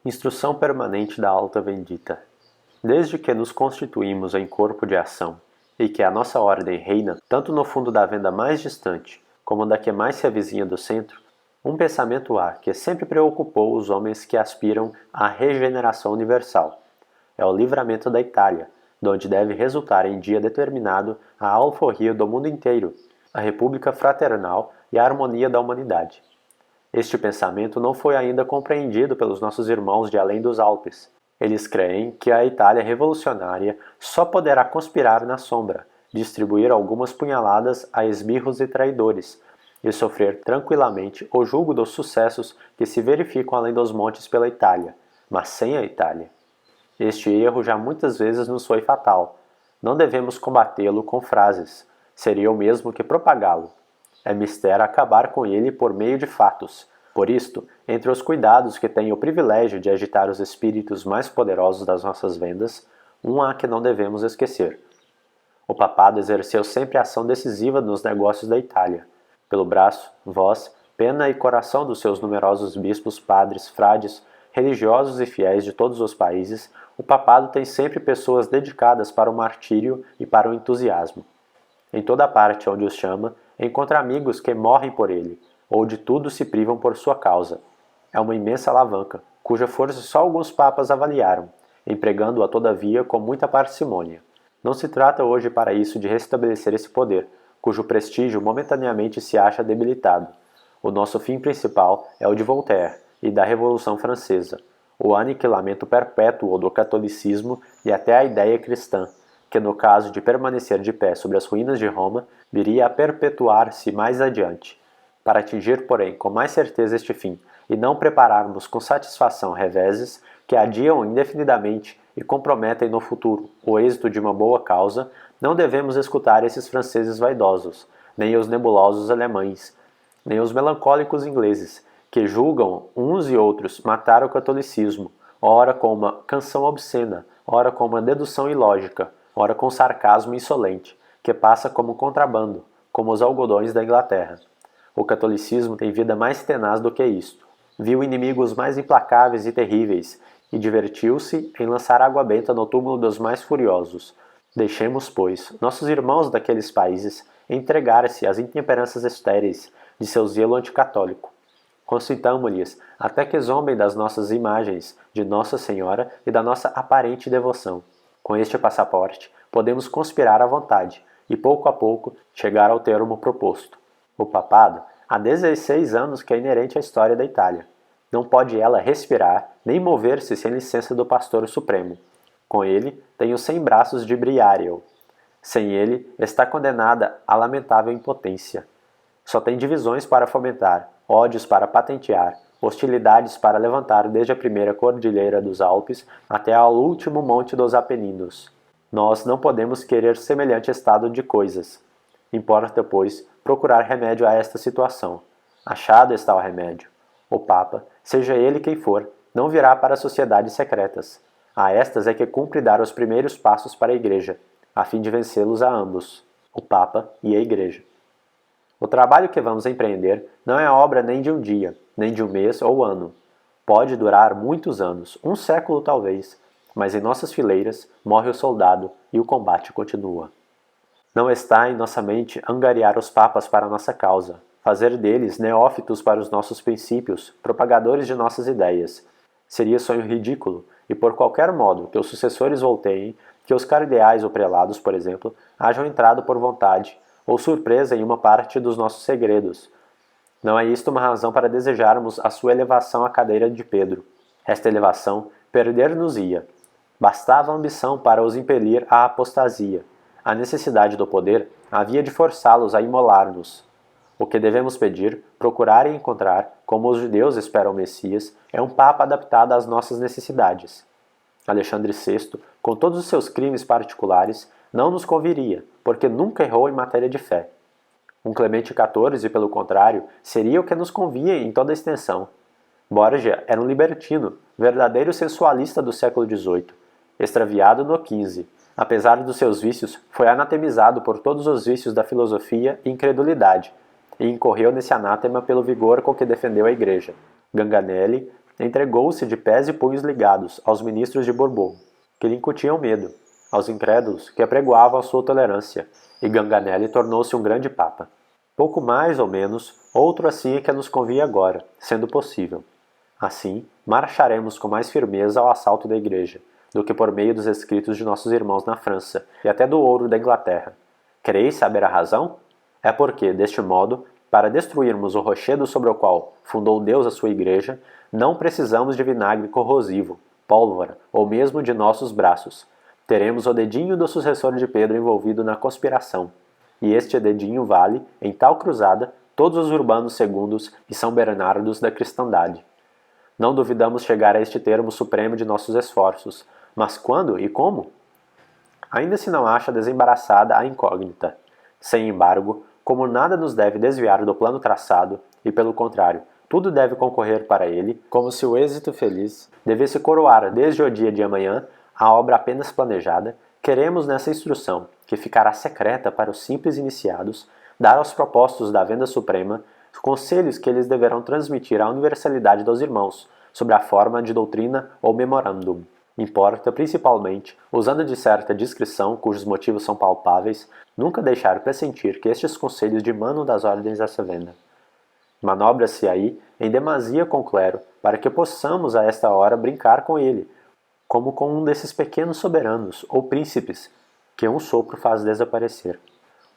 Instrução permanente da Alta Vendita. Desde que nos constituímos em corpo de ação, e que a nossa ordem reina tanto no fundo da venda mais distante, como da que mais se avizinha do centro, um pensamento há que sempre preocupou os homens que aspiram à regeneração universal. É o livramento da Itália, donde deve resultar em dia determinado a alforria do mundo inteiro, a república fraternal e a harmonia da humanidade. Este pensamento não foi ainda compreendido pelos nossos irmãos de além dos Alpes. Eles creem que a Itália revolucionária só poderá conspirar na sombra, distribuir algumas punhaladas a esbirros e traidores, e sofrer tranquilamente o jugo dos sucessos que se verificam além dos montes pela Itália, mas sem a Itália. Este erro já muitas vezes nos foi fatal. Não devemos combatê-lo com frases, seria o mesmo que propagá-lo. É mister acabar com ele por meio de fatos. Por isto, entre os cuidados que tenho o privilégio de agitar os espíritos mais poderosos das nossas vendas, um há que não devemos esquecer. O papado exerceu sempre ação decisiva nos negócios da Itália. Pelo braço, voz, pena e coração dos seus numerosos bispos, padres, frades, religiosos e fiéis de todos os países, o papado tem sempre pessoas dedicadas para o martírio e para o entusiasmo. Em toda parte onde os chama, encontra amigos que morrem por ele, ou de tudo se privam por sua causa. É uma imensa alavanca, cuja força só alguns papas avaliaram, empregando-a todavia com muita parcimônia. Não se trata hoje para isso de restabelecer esse poder, cujo prestígio momentaneamente se acha debilitado. O nosso fim principal é o de Voltaire e da Revolução Francesa, o aniquilamento perpétuo do catolicismo e até a ideia cristã, que no caso de permanecer de pé sobre as ruínas de Roma, viria a perpetuar-se mais adiante. Para atingir, porém, com mais certeza este fim, e não prepararmos com satisfação reveses que adiam indefinidamente e comprometem no futuro o êxito de uma boa causa, não devemos escutar esses franceses vaidosos, nem os nebulosos alemães, nem os melancólicos ingleses, que julgam uns e outros matar o catolicismo, ora com uma canção obscena, ora com uma dedução ilógica, ora com sarcasmo insolente, que passa como contrabando, como os algodões da Inglaterra. O catolicismo tem vida mais tenaz do que isto. Viu inimigos mais implacáveis e terríveis, e divertiu-se em lançar água benta no túmulo dos mais furiosos. Deixemos, pois, nossos irmãos daqueles países entregar-se às intemperanças estéreis de seu zelo anticatólico. Concitamo-lhes até que zombem das nossas imagens de Nossa Senhora e da nossa aparente devoção. Com este passaporte, podemos conspirar à vontade e, pouco a pouco, chegar ao termo proposto. O papado há 16 anos que é inerente à história da Itália. Não pode ela respirar, nem mover-se sem licença do pastor supremo. Com ele, tem os 100 braços de Briareus. Sem ele, está condenada à lamentável impotência. Só tem divisões para fomentar, ódios para patentear, hostilidades para levantar desde a primeira cordilheira dos Alpes até ao último monte dos Apeninos. Nós não podemos querer semelhante estado de coisas. Importa, pois, procurar remédio a esta situação. Achado está o remédio. O Papa, seja ele quem for, não virá para as sociedades secretas. A estas é que cumpre dar os primeiros passos para a Igreja, a fim de vencê-los a ambos, o Papa e a Igreja. O trabalho que vamos empreender não é obra nem de um dia, nem de um mês ou ano. Pode durar muitos anos, um século talvez, mas em nossas fileiras morre o soldado e o combate continua. Não está em nossa mente angariar os papas para a nossa causa, fazer deles neófitos para os nossos princípios, propagadores de nossas ideias. Seria sonho ridículo, e por qualquer modo que os sucessores volteiem, que os cardeais ou prelados, por exemplo, hajam entrado por vontade, ou surpresa em uma parte dos nossos segredos. Não é isto uma razão para desejarmos a sua elevação à cadeira de Pedro. Esta elevação perder-nos-ia. Bastava a ambição para os impelir à apostasia. A necessidade do poder havia de forçá-los a imolar-nos. O que devemos pedir, procurar e encontrar, como os judeus esperam o Messias, é um papa adaptado às nossas necessidades. Alexandre VI, com todos os seus crimes particulares, não nos conviria, porque nunca errou em matéria de fé. Um Clemente XIV, pelo contrário, seria o que nos convinha em toda a extensão. Borgia era um libertino, verdadeiro sensualista do século XVIII, extraviado no XV. Apesar dos seus vícios, foi anatemizado por todos os vícios da filosofia e incredulidade, e incorreu nesse anátema pelo vigor com que defendeu a Igreja. Ganganelli, entregou-se de pés e punhos ligados aos ministros de Bourbon, que lhe incutiam medo, aos incrédulos que apregoavam a sua tolerância, e Ganganelli tornou-se um grande papa. Pouco mais ou menos, outro assim é que nos convia agora, sendo possível. Assim, marcharemos com mais firmeza ao assalto da Igreja, do que por meio dos escritos de nossos irmãos na França, e até do ouro da Inglaterra. Quereis saber a razão? É porque, deste modo, para destruirmos o rochedo sobre o qual fundou Deus a sua Igreja, não precisamos de vinagre corrosivo, pólvora ou mesmo de nossos braços. Teremos o dedinho do sucessor de Pedro envolvido na conspiração. E este dedinho vale, em tal cruzada, todos os urbanos segundos e São Bernardos da cristandade. Não duvidamos chegar a este termo supremo de nossos esforços, mas quando e como? Ainda se não acha desembaraçada a incógnita. Sem embargo, como nada nos deve desviar do plano traçado, e pelo contrário, tudo deve concorrer para ele, como se o êxito feliz devesse coroar desde o dia de amanhã a obra apenas planejada, queremos nessa instrução, que ficará secreta para os simples iniciados, dar aos propostos da Venda Suprema conselhos que eles deverão transmitir à universalidade dos irmãos, sob a forma de doutrina ou memorandum. Importa, principalmente, usando de certa discrição cujos motivos são palpáveis, nunca deixar pressentir que estes conselhos dimanam das ordens dessa venda. Manobra-se aí em demasia com o clero, para que possamos a esta hora brincar com ele, como com um desses pequenos soberanos ou príncipes que um sopro faz desaparecer.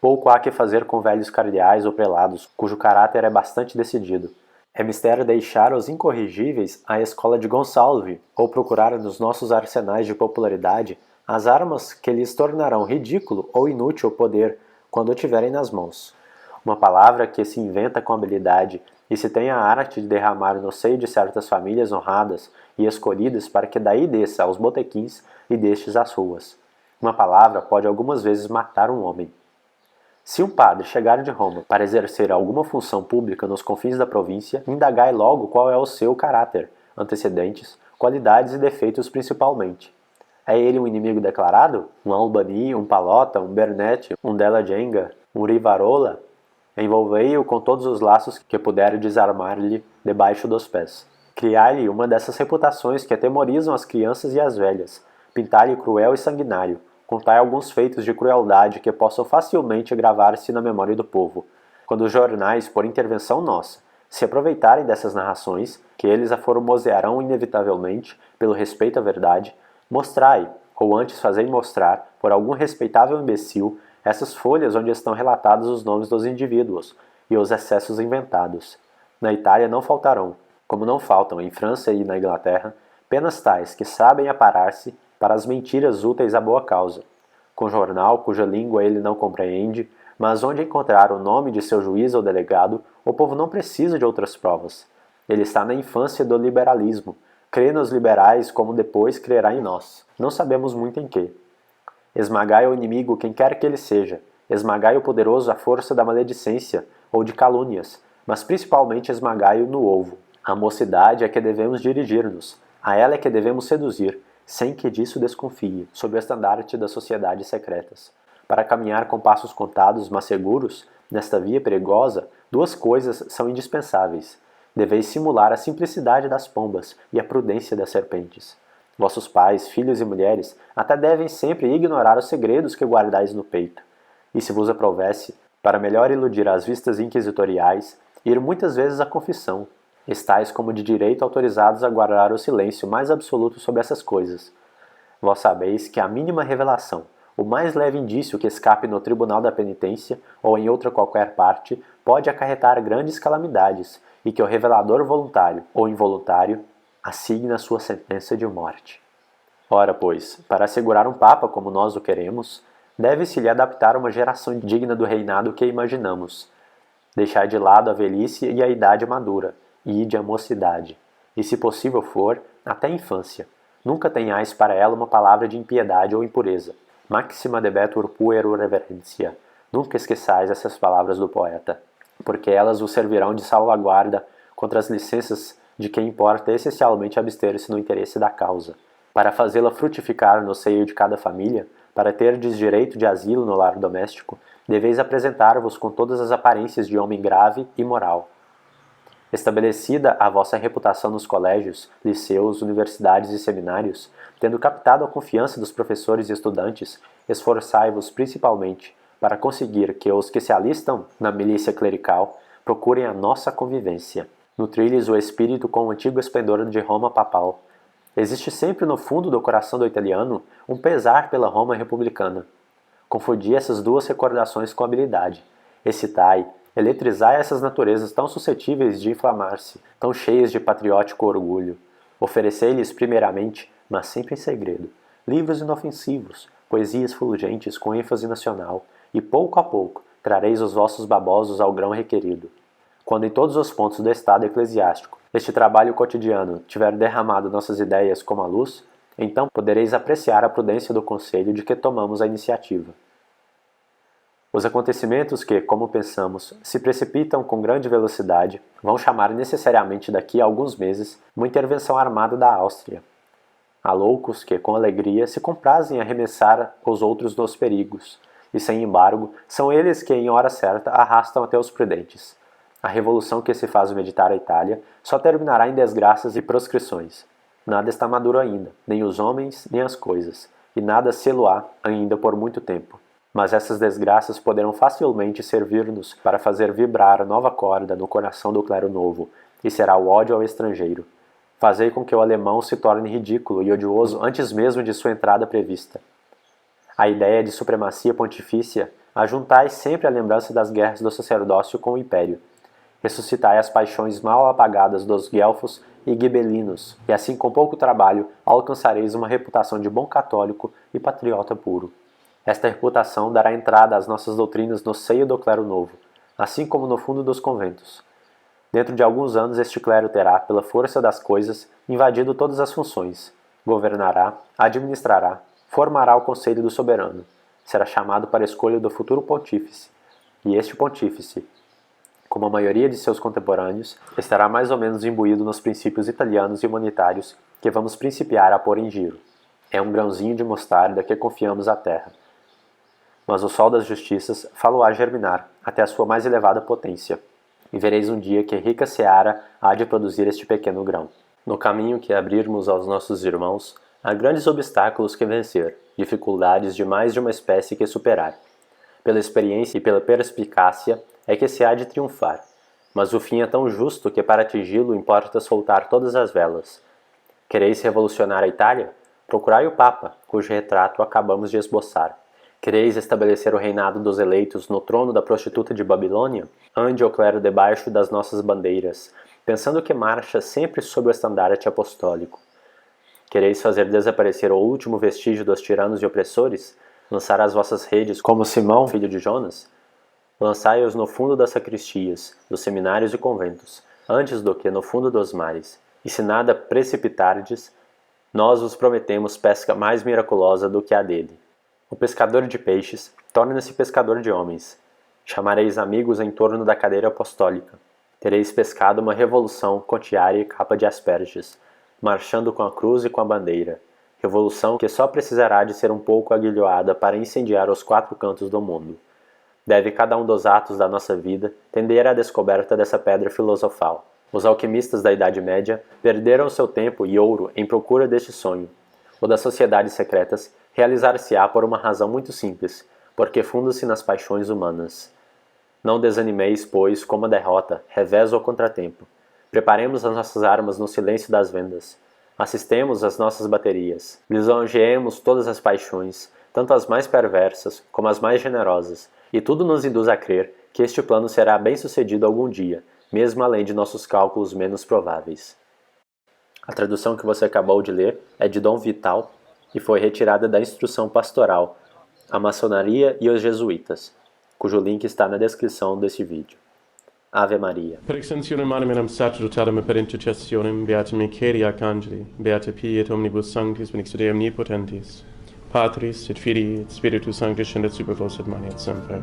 Pouco há que fazer com velhos cardeais ou prelados, cujo caráter é bastante decidido. É mistério deixar os incorrigíveis à escola de Gonçalves, ou procurar nos nossos arsenais de popularidade as armas que lhes tornarão ridículo ou inútil o poder quando o tiverem nas mãos. Uma palavra que se inventa com habilidade e se tem a arte de derramar no seio de certas famílias honradas e escolhidas para que daí desça aos botequins e destes às ruas. Uma palavra pode algumas vezes matar um homem. Se um padre chegar de Roma para exercer alguma função pública nos confins da província, indagai logo qual é o seu caráter, antecedentes, qualidades e defeitos principalmente. É ele um inimigo declarado? Um Albani, um Pallotta, um Bernetti, um Della Genga, um Rivarola? Envolvei-o com todos os laços que puder desarmar-lhe debaixo dos pés. Criai-lhe uma dessas reputações que atemorizam as crianças e as velhas. Pintai-lhe cruel e sanguinário. Contai alguns feitos de crueldade que possam facilmente gravar-se na memória do povo. Quando os jornais, por intervenção nossa, se aproveitarem dessas narrações, que eles a formosearão inevitavelmente, pelo respeito à verdade, mostrai, ou antes fazei mostrar, por algum respeitável imbecil, essas folhas onde estão relatados os nomes dos indivíduos e os excessos inventados. Na Itália não faltarão, como não faltam em França e na Inglaterra, penas tais que sabem aparar-se para as mentiras úteis à boa causa. Com jornal cuja língua ele não compreende, mas onde encontrar o nome de seu juiz ou delegado, o povo não precisa de outras provas. Ele está na infância do liberalismo, crê nos liberais como depois crerá em nós. Não sabemos muito em quê. Esmagai o inimigo quem quer que ele seja, esmagai o poderoso à força da maledicência ou de calúnias, mas principalmente esmagai-o no ovo. A mocidade é que devemos dirigir-nos, a ela é que devemos seduzir, sem que disso desconfie, sob o estandarte das sociedades secretas. Para caminhar com passos contados, mas seguros, nesta via perigosa, duas coisas são indispensáveis. Deveis simular a simplicidade das pombas e a prudência das serpentes. Vossos pais, filhos e mulheres até devem sempre ignorar os segredos que guardais no peito. E se vos aprovesse, para melhor iludir as vistas inquisitoriais, ir muitas vezes à confissão. Estais como de direito autorizados a guardar o silêncio mais absoluto sobre essas coisas. Vós sabeis que a mínima revelação, o mais leve indício que escape no tribunal da penitência ou em outra qualquer parte, pode acarretar grandes calamidades, e que o revelador voluntário ou involuntário assigna a sua sentença de morte. Ora, pois, para assegurar um papa como nós o queremos, deve-se-lhe adaptar uma geração digna do reinado que imaginamos. Deixar de lado a velhice e a idade madura, e ide a mocidade, e se possível for, até a infância. Nunca tenhais para ela uma palavra de impiedade ou impureza. Maxima debetur puero reverencia. Nunca esqueçais essas palavras do poeta, porque elas vos servirão de salvaguarda contra as licenças de quem importa essencialmente abster-se no interesse da causa. Para fazê-la frutificar no seio de cada família, para terdes direito de asilo no lar doméstico, deveis apresentar-vos com todas as aparências de homem grave e moral. Estabelecida a vossa reputação nos colégios, liceus, universidades e seminários, tendo captado a confiança dos professores e estudantes, esforçai-vos principalmente para conseguir que os que se alistam na milícia clerical procurem a nossa convivência. Nutri-lhes o espírito com o antigo esplendor de Roma papal. Existe sempre no fundo do coração do italiano um pesar pela Roma republicana. Confundi essas duas recordações com habilidade. Excitai, eletrizai essas naturezas tão suscetíveis de inflamar-se, tão cheias de patriótico orgulho. Oferecei-lhes primeiramente, mas sempre em segredo, livros inofensivos, poesias fulgentes com ênfase nacional, e pouco a pouco trareis os vossos babosos ao grão requerido. Quando em todos os pontos do estado eclesiástico este trabalho cotidiano tiver derramado nossas ideias como a luz, então podereis apreciar a prudência do conselho de que tomamos a iniciativa. Os acontecimentos que, como pensamos, se precipitam com grande velocidade, vão chamar necessariamente daqui a alguns meses uma intervenção armada da Áustria. Há loucos que, com alegria, se comprazem em arremessar os outros nos perigos, e sem embargo, são eles que, em hora certa, arrastam até os prudentes. A revolução que se faz meditar a Itália só terminará em desgraças e proscrições. Nada está maduro ainda, nem os homens, nem as coisas, e nada sê-lo-á ainda por muito tempo. Mas essas desgraças poderão facilmente servir-nos para fazer vibrar a nova corda no coração do clero novo, e será o ódio ao estrangeiro. Fazei com que o alemão se torne ridículo e odioso antes mesmo de sua entrada prevista. A ideia de supremacia pontifícia ajuntai sempre a lembrança das guerras do sacerdócio com o império. Ressuscitai as paixões mal apagadas dos guelfos e gibelinos, e assim com pouco trabalho alcançareis uma reputação de bom católico e patriota puro. Esta reputação dará entrada às nossas doutrinas no seio do clero novo, assim como no fundo dos conventos. Dentro de alguns anos este clero terá, pela força das coisas, invadido todas as funções. Governará, administrará, formará o conselho do soberano. Será chamado para a escolha do futuro pontífice. E este pontífice, como a maioria de seus contemporâneos, estará mais ou menos imbuído nos princípios italianos e humanitários que vamos principiar a pôr em giro. É um grãozinho de mostarda que confiamos à terra. Mas o sol das justiças falo-á germinar até a sua mais elevada potência, e vereis um dia que rica seara há de produzir este pequeno grão. No caminho que abrirmos aos nossos irmãos, há grandes obstáculos que vencer, dificuldades de mais de uma espécie que superar. Pela experiência e pela perspicácia é que se há de triunfar, mas o fim é tão justo que para atingi-lo importa soltar todas as velas. Quereis revolucionar a Itália? Procurai o Papa, cujo retrato acabamos de esboçar. Quereis estabelecer o reinado dos eleitos no trono da prostituta de Babilônia? Ande o clero debaixo das nossas bandeiras, pensando que marcha sempre sob o estandarte apostólico. Quereis fazer desaparecer o último vestígio dos tiranos e opressores? Lançar as vossas redes como Simão, filho de Jonas? Lançai-os no fundo das sacristias, dos seminários e conventos, antes do que no fundo dos mares. E se nada precipitardes, nós vos prometemos pesca mais miraculosa do que a dele. O pescador de peixes torna-se pescador de homens. Chamareis amigos em torno da cadeira apostólica. Tereis pescado uma revolução com tiara e capa de asperges, marchando com a cruz e com a bandeira. Revolução que só precisará de ser um pouco aguilhoada para incendiar os quatro cantos do mundo. Deve cada um dos atos da nossa vida tender à descoberta dessa pedra filosofal. Os alquimistas da Idade Média perderam seu tempo e ouro em procura deste sonho. O das sociedades secretas realizar-se-á por uma razão muito simples, porque funda-se nas paixões humanas. Não desanimeis, pois, como a derrota, revés ou contratempo. Preparemos as nossas armas no silêncio das vendas. Assistemos às nossas baterias. Lisonjeemos todas as paixões, tanto as mais perversas como as mais generosas, e tudo nos induz a crer que este plano será bem sucedido algum dia, mesmo além de nossos cálculos menos prováveis. A tradução que você acabou de ler é de Dom Vital e foi retirada da Instrução Pastoral, A Maçonaria e os Jesuítas, cujo link está na descrição desse vídeo. Ave Maria. Per extensione manem sacerdotalem e per intercessionem beatum Michaeli Arcangeli, beata Pii et omnibus sanctis benedictus Dei omnipotentis, Patris et Filii et Spiritus Sanctus scendet super vos et manet semper.